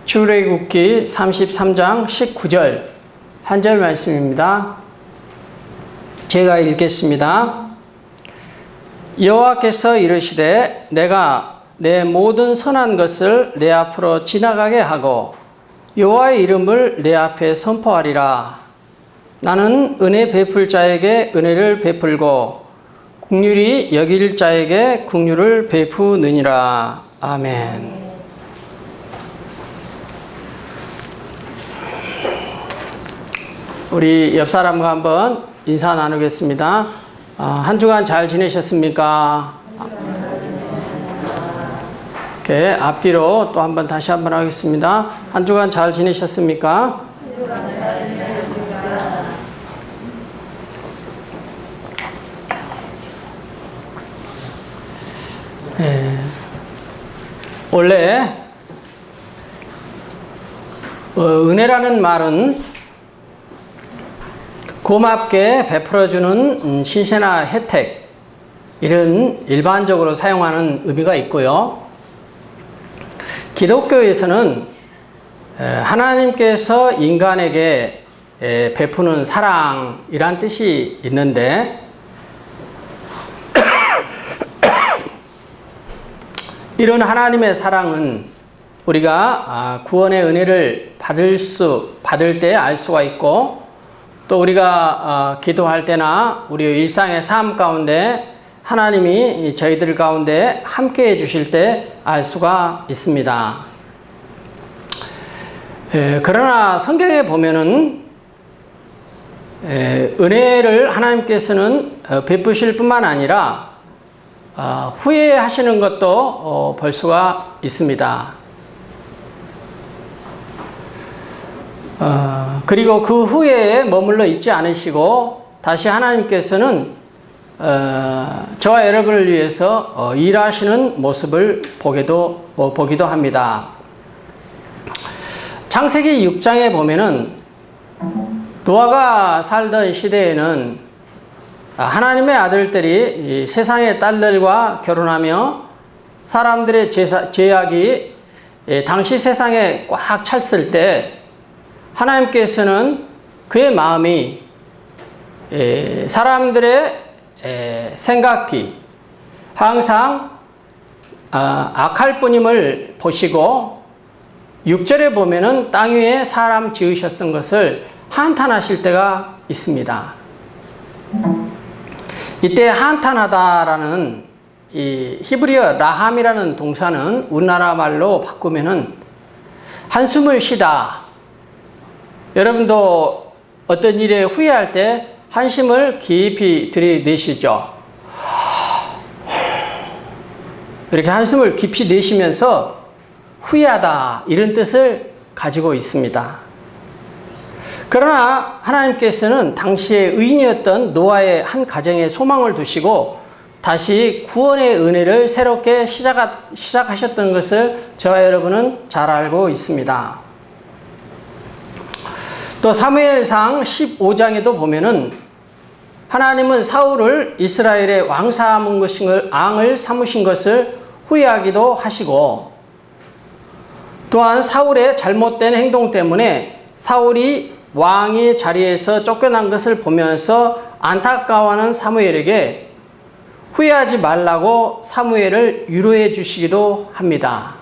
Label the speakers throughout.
Speaker 1: 출애굽기 33장 19절 한 절 말씀입니다. 제가 읽겠습니다. 여호와께서 이르시되 내가 내 모든 선한 것을 내 앞으로 지나가게 하고 여호와의 이름을 내 앞에 선포하리라. 나는 은혜 베풀 자에게 은혜를 베풀고 긍휼히 여길 자에게 긍휼을 베푸느니라. 아멘. 우리 옆 사람과 한번 인사 나누겠습니다. 한 주간 잘 지내셨습니까? 이렇게 앞뒤로 또 한번 다시 한번 하겠습니다. 한 주간 잘 지내셨습니까? 원래 은혜라는 말은 고맙게 베풀어주는 신세나 혜택, 이런 일반적으로 사용하는 의미가 있고요. 기독교에서는 하나님께서 인간에게 베푸는 사랑이란 뜻이 있는데 이런 하나님의 사랑은 우리가 구원의 은혜를 받을 때 알 수가 있고, 또 우리가 기도할 때나 우리 일상의 삶 가운데 하나님이 저희들 가운데 함께 해주실 때 알 수가 있습니다. 그러나 성경에 보면은 은혜를 하나님께서는 베푸실 뿐만 아니라 후회하시는 것도 볼 수가 있습니다. 그리고 그 후회에 머물러 있지 않으시고 다시 하나님께서는 저와 여러분을 위해서 일하시는 모습을 보기도 합니다. 창세기 6장에 보면은 노아가 살던 시대에는 하나님의 아들들이 세상의 딸들과 결혼하며 사람들의 제약이 당시 세상에 꽉 찼을 때 하나님께서는 그의 마음이 사람들의 생각이 항상 악할 뿐임을 보시고 6절에 보면은 땅 위에 사람 지으셨던 것을 한탄하실 때가 있습니다. 이때 한탄하다라는 이 히브리어 라함이라는 동사는 우리나라 말로 바꾸면은 한숨을 쉬다. 여러분도 어떤 일에 후회할 때 한숨을 깊이 들이내시죠. 이렇게 한숨을 깊이 내쉬면서 후회하다, 이런 뜻을 가지고 있습니다. 그러나 하나님께서는 당시에 의인이었던 노아의 한 가정에 소망을 두시고 다시 구원의 은혜를 새롭게 시작하셨던 것을 저와 여러분은 잘 알고 있습니다. 또 사무엘상 15장에도 보면은 하나님은 사울을 이스라엘의 왕을 삼으신 것을 후회하기도 하시고, 또한 사울의 잘못된 행동 때문에 사울이 왕의 자리에서 쫓겨난 것을 보면서 안타까워하는 사무엘에게 후회하지 말라고 사무엘을 위로해 주시기도 합니다.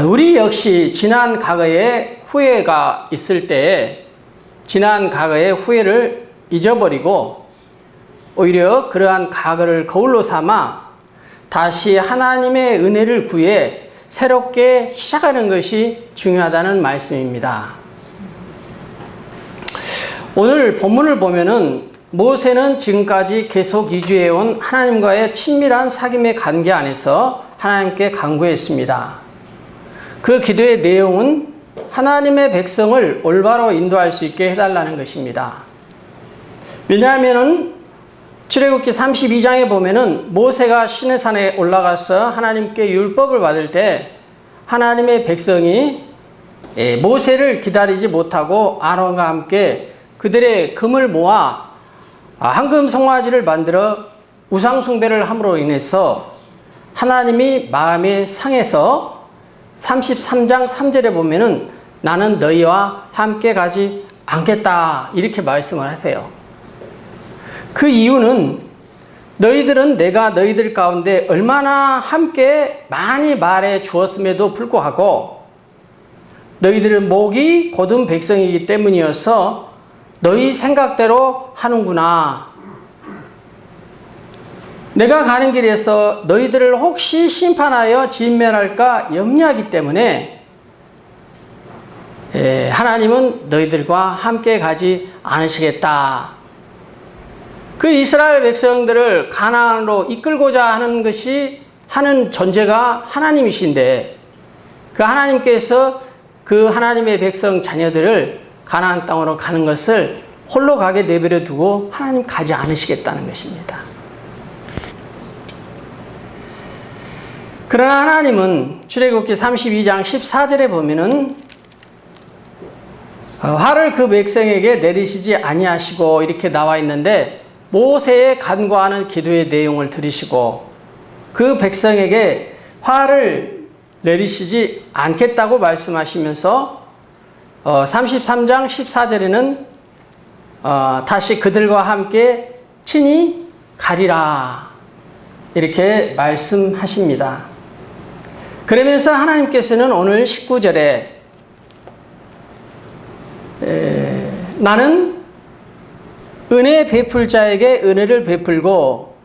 Speaker 1: 우리 역시 지난 과거에 후회가 있을 때 지난 과거의 후회를 잊어버리고 오히려 그러한 과거를 거울로 삼아 다시 하나님의 은혜를 구해 새롭게 시작하는 것이 중요하다는 말씀입니다. 오늘 본문을 보면은 모세는 지금까지 계속 유지해온 하나님과의 친밀한 사귐의 관계 안에서 하나님께 간구했습니다. 그 기도의 내용은 하나님의 백성을 올바로 인도할 수 있게 해달라는 것입니다. 왜냐하면은 출애굽기 32장에 보면은 모세가 시내산에 올라가서 하나님께 율법을 받을 때 하나님의 백성이 모세를 기다리지 못하고 아론과 함께 그들의 금을 모아 황금 송아지를 만들어 우상 숭배를 함으로 인해서 하나님이 마음에 상해서 33장 3절에 보면은 나는 너희와 함께 가지 않겠다 이렇게 말씀을 하세요. 그 이유는 너희들은 내가 너희들 가운데 얼마나 함께 많이 말해 주었음에도 불구하고 너희들은 목이 곧은 백성이기 때문이어서 너희 생각대로 하는구나. 내가 가는 길에서 너희들을 혹시 심판하여 진멸할까 염려하기 때문에 하나님은 너희들과 함께 가지 않으시겠다. 그 이스라엘 백성들을 가나안으로 이끌고자 하는 존재가 하나님이신데 그 하나님께서 그 하나님의 백성 자녀들을 가나안 땅으로 가는 것을 홀로 가게 내버려 두고 하나님 가지 않으시겠다는 것입니다. 그러나 하나님은 출애굽기 32장 14절에 보면은 화를 그 백성에게 내리시지 아니하시고 이렇게 나와 있는데 모세의 간구하는 기도의 내용을 들으시고 그 백성에게 화를 내리시지 않겠다고 말씀하시면서 33장 14절에는 다시 그들과 함께 친히 가리라 이렇게 말씀하십니다. 그러면서 하나님께서는 오늘 19절에 나는 은혜 베풀 자에게 은혜를 베풀고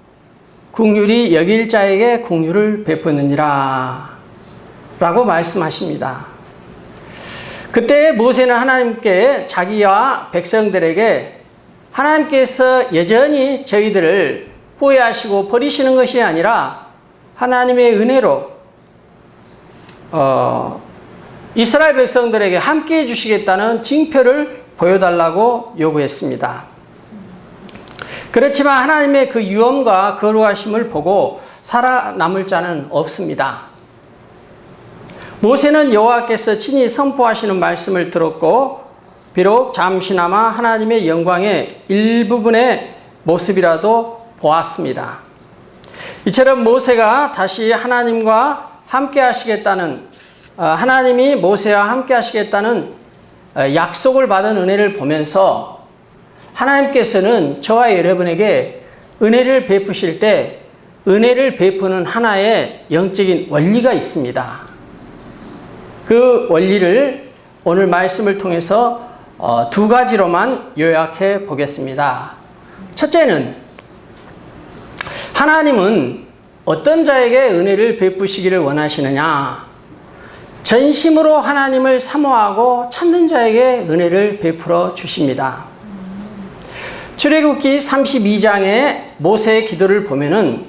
Speaker 1: 긍휼히 여길 자에게 긍휼을 베푸느니라 라고 말씀하십니다. 그때 모세는 하나님께 자기와 백성들에게 하나님께서 여전히 저희들을 후회하시고 버리시는 것이 아니라 하나님의 은혜로 이스라엘 백성들에게 함께 해주시겠다는 징표를 보여달라고 요구했습니다. 그렇지만 하나님의 그 유엄과 거룩하심을 보고 살아남을 자는 없습니다. 모세는 여호와께서 친히 선포하시는 말씀을 들었고 비록 잠시나마 하나님의 영광의 일부분의 모습이라도 보았습니다. 이처럼 모세가 다시 하나님과 함께 하시겠다는 하나님이 모세와 함께 하시겠다는 약속을 받은 은혜를 보면서 하나님께서는 저와 여러분에게 은혜를 베푸실 때 은혜를 베푸는 하나의 영적인 원리가 있습니다. 그 원리를 오늘 말씀을 통해서 두 가지로만 요약해 보겠습니다. 첫째는 하나님은 어떤 자에게 은혜를 베푸시기를 원하시느냐? 전심으로 하나님을 사모하고 찾는 자에게 은혜를 베풀어 주십니다. 출애굽기 32장의 모세의 기도를 보면은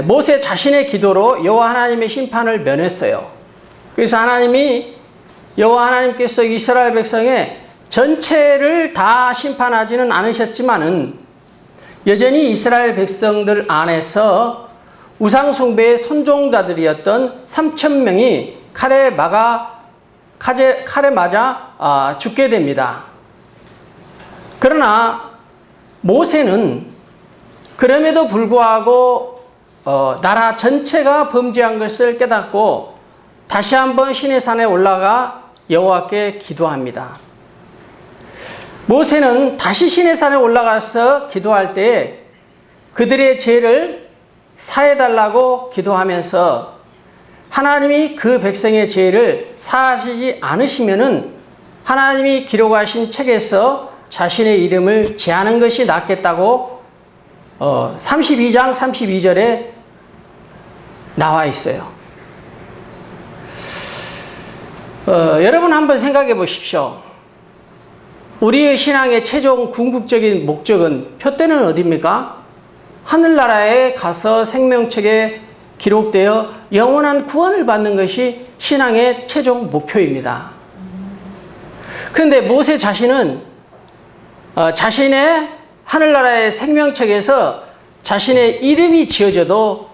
Speaker 1: 모세 자신의 기도로 여호와 하나님의 심판을 면했어요. 그래서 여호와 하나님께서 이스라엘 백성의 전체를 다 심판하지는 않으셨지만은 여전히 이스라엘 백성들 안에서 우상숭배의 선종자들이었던 3,000명이 칼에 맞아 죽게 됩니다. 그러나 모세는 그럼에도 불구하고 나라 전체가 범죄한 것을 깨닫고 다시 한번 시내 산에 올라가 여호와께 기도합니다. 모세는 다시 시내 산에 올라가서 기도할 때 그들의 죄를 사해달라고 기도하면서 하나님이 그 백성의 죄를 사하시지 않으시면은 하나님이 기록하신 책에서 자신의 이름을 제하는 것이 낫겠다고 32장 32절에 나와 있어요. 여러분 한번 생각해 보십시오. 우리의 신앙의 최종 궁극적인 목적은 표대는 어디입니까? 하늘나라에 가서 생명책에 기록되어 영원한 구원을 받는 것이 신앙의 최종 목표입니다. 그런데 모세 자신은 자신의 하늘나라의 생명책에서 자신의 이름이 지어져도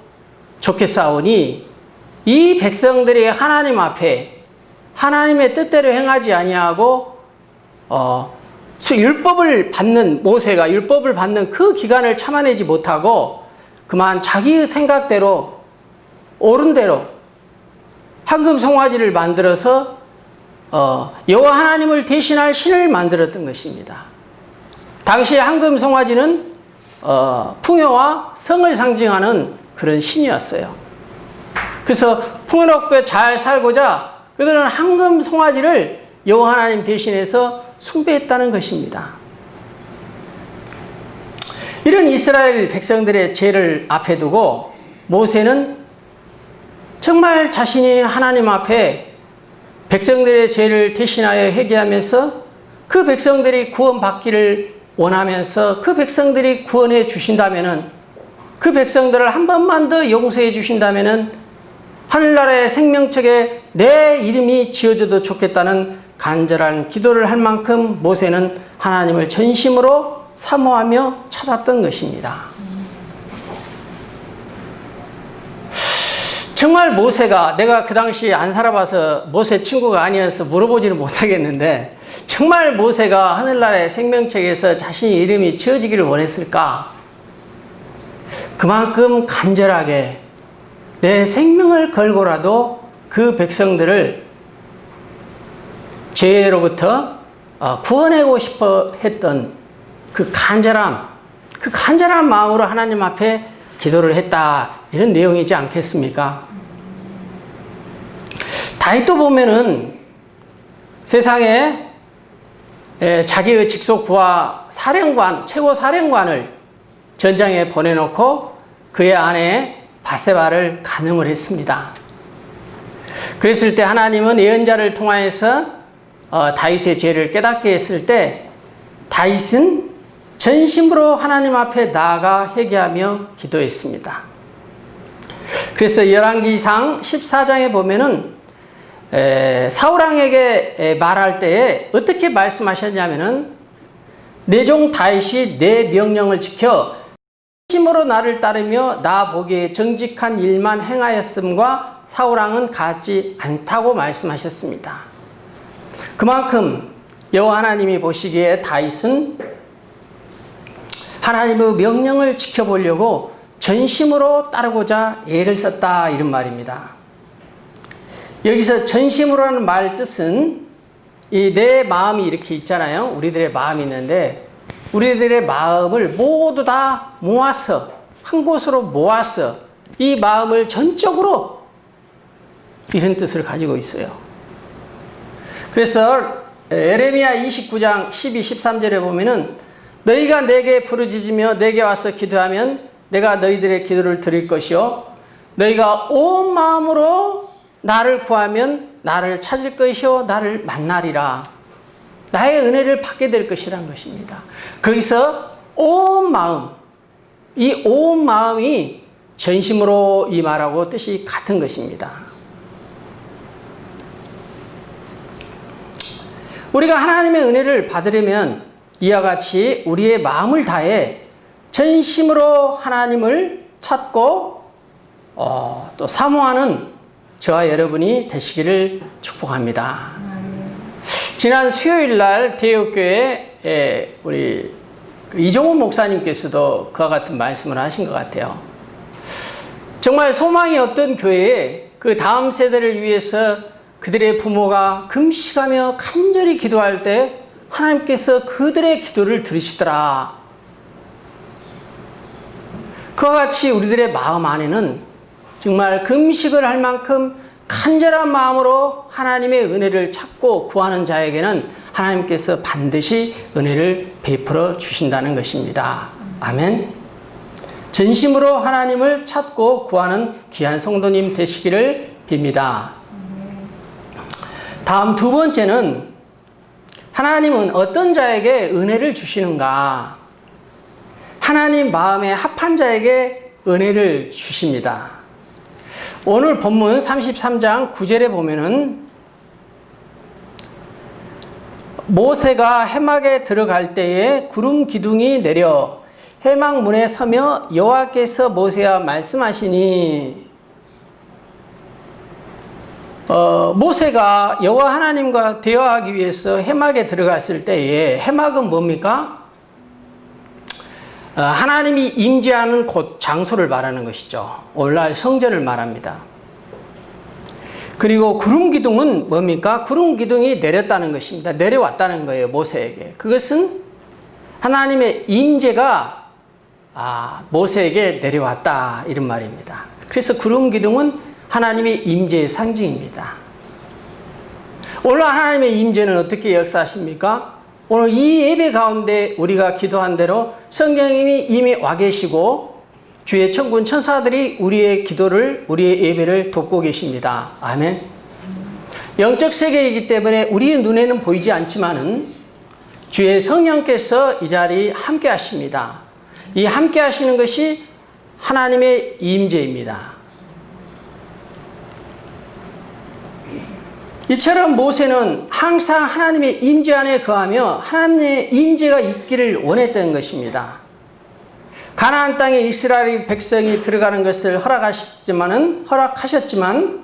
Speaker 1: 좋겠사오니 이 백성들이 하나님 앞에 하나님의 뜻대로 행하지 아니하고 율법을 받는 모세가 율법을 받는 그 기간을 참아내지 못하고 그만 자기의 생각대로 옳은 대로 황금 송아지를 만들어서 여호와 하나님을 대신할 신을 만들었던 것입니다. 당시 황금 송아지는 풍요와 성을 상징하는 그런 신이었어요. 그래서 풍요롭게 잘 살고자 그들은 황금 송아지를 여호와 하나님 대신해서 숭배했다는 것입니다. 이런 이스라엘 백성들의 죄를 앞에 두고 모세는 정말 자신이 하나님 앞에 백성들의 죄를 대신하여 회개하면서 그 백성들이 구원받기를 원하면서 그 백성들이 구원해 주신다면은, 그 백성들을 한 번만 더 용서해 주신다면은 하늘나라의 생명책에 내 이름이 지어져도 좋겠다는 간절한 기도를 할 만큼 모세는 하나님을 전심으로 사모하며 찾았던 것입니다. 정말 모세가, 내가 그 당시 안 살아봐서 모세 친구가 아니어서 물어보지는 못하겠는데, 정말 모세가 하늘나라의 생명책에서 자신의 이름이 지어지기를 원했을까? 그만큼 간절하게 내 생명을 걸고라도 그 백성들을 죄로부터 구원하고 싶어 했던 그 간절한 마음으로 하나님 앞에 기도를 했다, 이런 내용이지 않겠습니까? 다윗도 보면은 세상에 자기의 직속 부하 사령관, 최고 사령관을 전장에 보내놓고 그의 아내 바세바를 간음을 했습니다. 그랬을 때 하나님은 예언자를 통하여서 다윗의 죄를 깨닫게 했을 때 다윗은 전심으로 하나님 앞에 나아가 회개하며 기도했습니다. 그래서 열왕기상 14장에 보면은 사울왕에게 말할 때에 어떻게 말씀하셨냐면은, 내 종 다윗이 내 명령을 지켜 진심으로 나를 따르며 나 보기에 정직한 일만 행하였음과 사울왕은 같지 않다고 말씀하셨습니다. 그만큼 여호와 하나님이 보시기에 다윗은 하나님의 명령을 지켜보려고 전심으로 따르고자 애를 썼다, 이런 말입니다. 여기서 전심으로라는 말 뜻은 이 내 마음이 이렇게 있잖아요. 우리들의 마음이 있는데 우리들의 마음을 모두 다 모아서 한 곳으로 모아서 이 마음을 전적으로, 이런 뜻을 가지고 있어요. 그래서 에레미야 29장 12, 13절에 보면은 너희가 내게 부르짖으며 내게 와서 기도하면 내가 너희들의 기도를 들을 것이요 너희가 온 마음으로 나를 구하면 나를 찾을 것이요 나를 만나리라. 나의 은혜를 받게 될 것이란 것입니다. 거기서 온 마음, 이 온 마음이 전심으로 이 말하고 뜻이 같은 것입니다. 우리가 하나님의 은혜를 받으려면 이와 같이 우리의 마음을 다해 전심으로 하나님을 찾고 또 사모하는 저와 여러분이 되시기를 축복합니다. 지난 수요일 날 대역교회 우리 이종훈 목사님께서도 그와 같은 말씀을 하신 것 같아요. 정말 소망이 없던 교회에 그 다음 세대를 위해서 그들의 부모가 금식하며 간절히 기도할 때 하나님께서 그들의 기도를 들으시더라. 그와 같이 우리들의 마음 안에는 정말 금식을 할 만큼 간절한 마음으로 하나님의 은혜를 찾고 구하는 자에게는 하나님께서 반드시 은혜를 베풀어 주신다는 것입니다. 아멘. 전심으로 하나님을 찾고 구하는 귀한 성도님 되시기를 빕니다. 다음 두 번째는 하나님은 어떤 자에게 은혜를 주시는가? 하나님 마음에 합한 자에게 은혜를 주십니다. 오늘 본문 33장 9절에 보면은 모세가 해막에 들어갈 때에 구름 기둥이 내려 해막 문에 서며 여호와께서 모세와 말씀하시니, 모세가 여호와 하나님과 대화하기 위해서 해막에 들어갔을 때에, 해막은 뭡니까? 하나님이 임재하는 곳, 장소를 말하는 것이죠. 오늘날 성전을 말합니다. 그리고 구름 기둥은 뭡니까? 구름 기둥이 내렸다는 것입니다. 내려왔다는 거예요, 모세에게. 그것은 하나님의 임재가 모세에게 내려왔다, 이런 말입니다. 그래서 구름 기둥은 하나님의 임재의 상징입니다. 오늘 하나님의 임재는 어떻게 역사하십니까? 오늘 이 예배 가운데 우리가 기도한 대로 성령님이 이미 와 계시고 주의 천군 천사들이 우리의 기도를, 우리의 예배를 돕고 계십니다. 아멘. 영적 세계이기 때문에 우리의 눈에는 보이지 않지만은 주의 성령께서 이 자리에 함께 하십니다. 이 함께 하시는 것이 하나님의 임재입니다. 이처럼 모세는 항상 하나님의 임재 안에 거하며 하나님의 임재가 있기를 원했던 것입니다. 가나안 땅에 이스라엘 백성이 들어가는 것을 허락하셨지만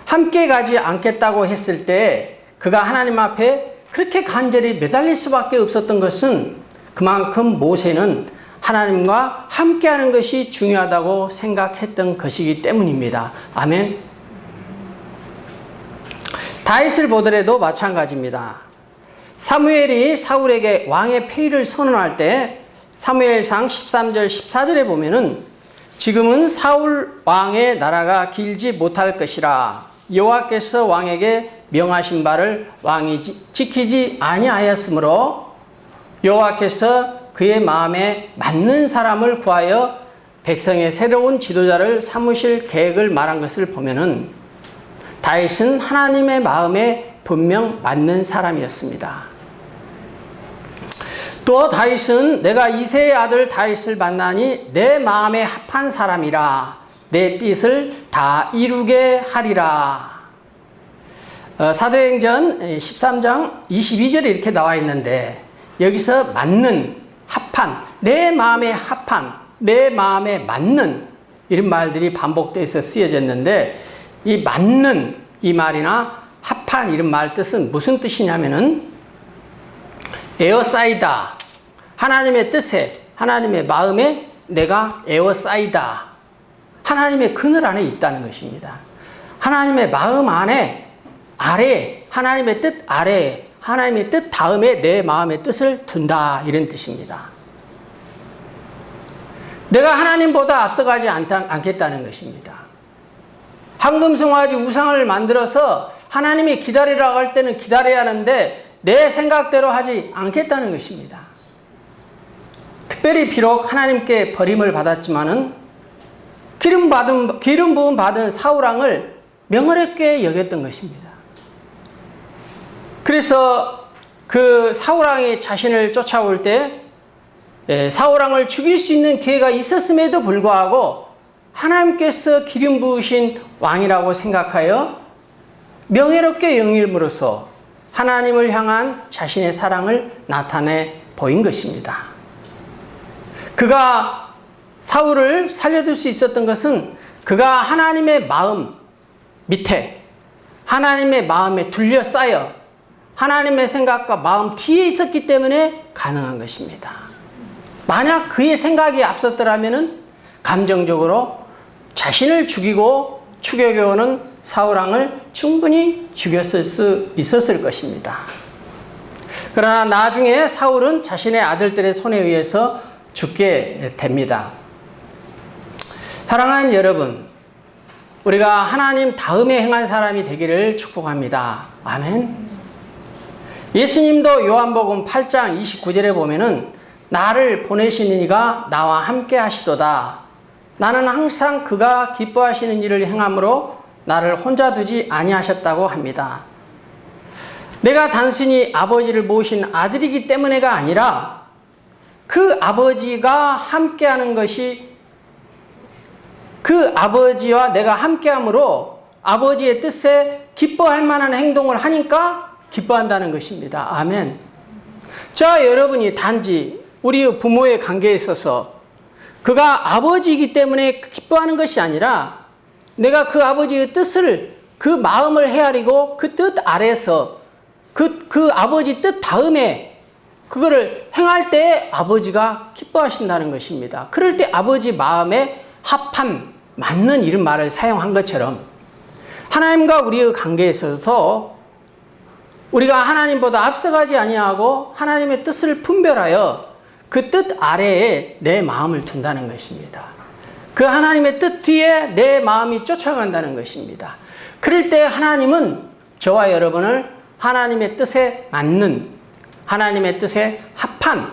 Speaker 1: 함께 가지 않겠다고 했을 때 그가 하나님 앞에 그렇게 간절히 매달릴 수밖에 없었던 것은 그만큼 모세는 하나님과 함께하는 것이 중요하다고 생각했던 것이기 때문입니다. 아멘. 다윗을 보더라도 마찬가지입니다. 사무엘이 사울에게 왕의 폐위를 선언할 때 사무엘상 13절 14절에 보면은 지금은 사울 왕의 나라가 길지 못할 것이라 여호와께서 왕에게 명하신 바를 왕이 지키지 아니하였으므로 여호와께서 그의 마음에 맞는 사람을 구하여 백성의 새로운 지도자를 삼으실 계획을 말한 것을 보면은 다윗은 하나님의 마음에 분명 맞는 사람이었습니다. 또 다윗은 내가 이새의 아들 다윗을 만나니 내 마음에 합한 사람이라 내 뜻을 다 이루게 하리라. 사도행전 13장 22절에 이렇게 나와 있는데 여기서 맞는, 합한, 내 마음에 합한, 내 마음에 맞는 이런 말들이 반복돼서 쓰여졌는데 이 맞는 이 말이나 합한 이런 말 뜻은 무슨 뜻이냐면은 에어싸이다. 하나님의 뜻에, 하나님의 마음에 내가 에어싸이다. 하나님의 그늘 안에 있다는 것입니다. 하나님의 마음 안에, 아래, 하나님의 뜻 아래, 하나님의 뜻 다음에 내 마음의 뜻을 둔다. 이런 뜻입니다. 내가 하나님보다 앞서가지 않겠다는 것입니다. 황금송아지 우상을 만들어서 하나님이 기다리라고 할 때는 기다려야 하는데 내 생각대로 하지 않겠다는 것입니다. 특별히 비록 하나님께 버림을 받았지만은 기름 부음 받은 사울왕을 명어렵게 여겼던 것입니다. 그래서 그 사울왕이 자신을 쫓아올 때 사울왕을 죽일 수 있는 기회가 있었음에도 불구하고 하나님께서 기름 부으신 왕이라고 생각하여 명예롭게 여김으로써 하나님을 향한 자신의 사랑을 나타내 보인 것입니다. 그가 사울을 살려둘 수 있었던 것은 그가 하나님의 마음 밑에 하나님의 마음에 둘러싸여 하나님의 생각과 마음 뒤에 있었기 때문에 가능한 것입니다. 만약 그의 생각이 앞섰더라면 감정적으로 자신을 죽이고 추격해오는 사울왕을 충분히 죽였을 수 있었을 것입니다. 그러나 나중에 사울은 자신의 아들들의 손에 의해서 죽게 됩니다. 사랑하는 여러분, 우리가 하나님 다음에 행한 사람이 되기를 축복합니다. 아멘. 예수님도 요한복음 8장 29절에 보면은 나를 보내시는 이가 나와 함께 하시도다. 나는 항상 그가 기뻐하시는 일을 행함으로 나를 혼자 두지 아니하셨다고 합니다. 내가 단순히 아버지를 모신 아들이기 때문에가 아니라 그 아버지가 함께하는 것이 그 아버지와 내가 함께함으로 아버지의 뜻에 기뻐할 만한 행동을 하니까 기뻐한다는 것입니다. 아멘. 자, 여러분이 단지 우리 부모의 관계에 있어서 그가 아버지이기 때문에 기뻐하는 것이 아니라 내가 그 아버지의 뜻을, 그 마음을 헤아리고 그 뜻 아래서 그 아버지 뜻 다음에 그거를 행할 때 아버지가 기뻐하신다는 것입니다. 그럴 때 아버지 마음에 합한, 맞는 이런 말을 사용한 것처럼 하나님과 우리의 관계에 있어서 우리가 하나님보다 앞서가지 아니하고 하나님의 뜻을 분별하여 그 뜻 아래에 내 마음을 둔다는 것입니다. 그 하나님의 뜻 뒤에 내 마음이 쫓아간다는 것입니다. 그럴 때 하나님은 저와 여러분을 하나님의 뜻에 맞는, 하나님의 뜻에 합한,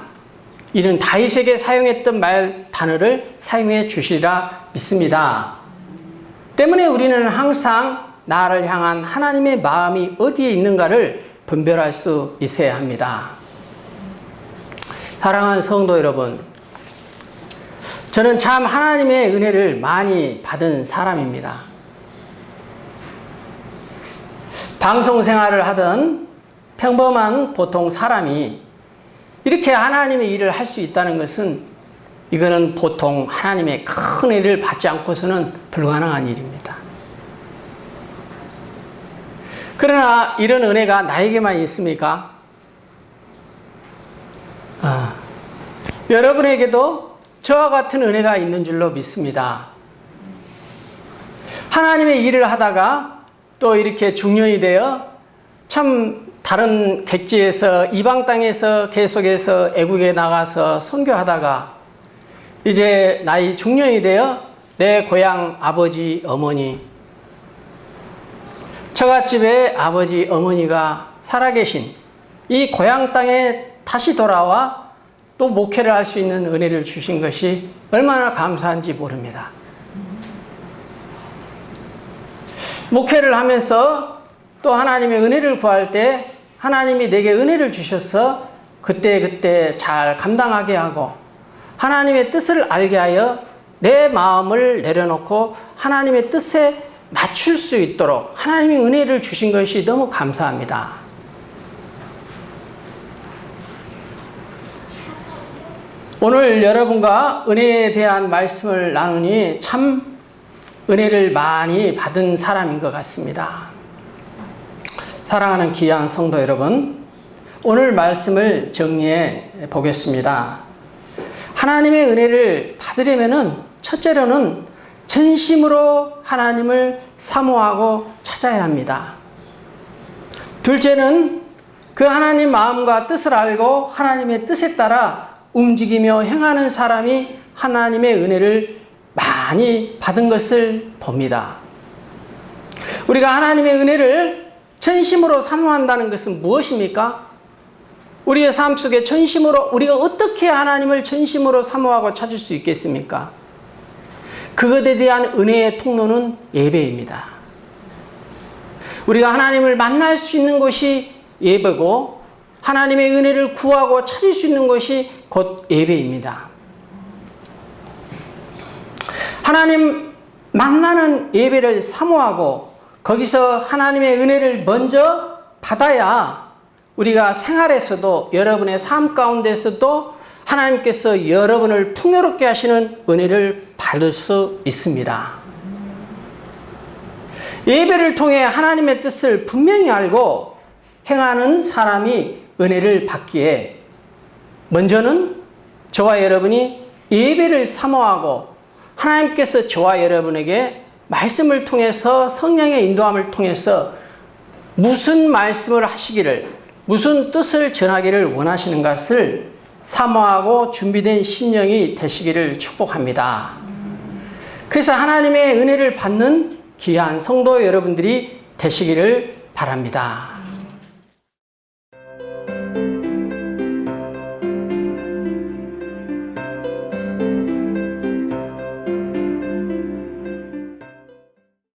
Speaker 1: 이런 다윗에게 사용했던 단어를 사용해 주시리라 믿습니다. 때문에 우리는 항상 나를 향한 하나님의 마음이 어디에 있는가를 분별할 수 있어야 합니다. 사랑하는 성도 여러분, 저는 참 하나님의 은혜를 많이 받은 사람입니다. 방송 생활을 하던 평범한 보통 사람이 이렇게 하나님의 일을 할 수 있다는 것은, 이거는 보통 하나님의 큰 은혜를 받지 않고서는 불가능한 일입니다. 그러나 이런 은혜가 나에게만 있습니까? 여러분에게도 저와 같은 은혜가 있는 줄로 믿습니다. 하나님의 일을 하다가 또 이렇게 중년이 되어 참 다른 객지에서, 이방 땅에서 계속해서 애국에 나가서 선교하다가 이제 나이 중년이 되어 내 고향 아버지 어머니, 처갓집에 아버지 어머니가 살아계신 이 고향 땅에 다시 돌아와 또 목회를 할 수 있는 은혜를 주신 것이 얼마나 감사한지 모릅니다. 목회를 하면서 또 하나님의 은혜를 구할 때 하나님이 내게 은혜를 주셔서 그때 잘 감당하게 하고 하나님의 뜻을 알게 하여 내 마음을 내려놓고 하나님의 뜻에 맞출 수 있도록 하나님이 은혜를 주신 것이 너무 감사합니다. 오늘 여러분과 은혜에 대한 말씀을 나누니 참 은혜를 많이 받은 사람인 것 같습니다. 사랑하는 귀한 성도 여러분, 오늘 말씀을 정리해 보겠습니다. 하나님의 은혜를 받으려면은 첫째로는 전심으로 하나님을 사모하고 찾아야 합니다. 둘째는 그 하나님 마음과 뜻을 알고 하나님의 뜻에 따라 움직이며 행하는 사람이 하나님의 은혜를 많이 받은 것을 봅니다. 우리가 하나님의 은혜를 전심으로 사모한다는 것은 무엇입니까? 우리의 삶 속에 전심으로, 우리가 어떻게 하나님을 전심으로 사모하고 찾을 수 있겠습니까? 그것에 대한 은혜의 통로는 예배입니다. 우리가 하나님을 만날 수 있는 곳이 예배고, 하나님의 은혜를 구하고 찾을 수 있는 것이 곧 예배입니다. 하나님 만나는 예배를 사모하고 거기서 하나님의 은혜를 먼저 받아야 우리가 생활에서도, 여러분의 삶 가운데서도 하나님께서 여러분을 풍요롭게 하시는 은혜를 받을 수 있습니다. 예배를 통해 하나님의 뜻을 분명히 알고 행하는 사람이 은혜를 받기에, 먼저는 저와 여러분이 예배를 사모하고 하나님께서 저와 여러분에게 말씀을 통해서, 성령의 인도함을 통해서 무슨 말씀을 하시기를, 무슨 뜻을 전하기를 원하시는 것을 사모하고 준비된 심령이 되시기를 축복합니다. 그래서 하나님의 은혜를 받는 귀한 성도 여러분들이 되시기를 바랍니다.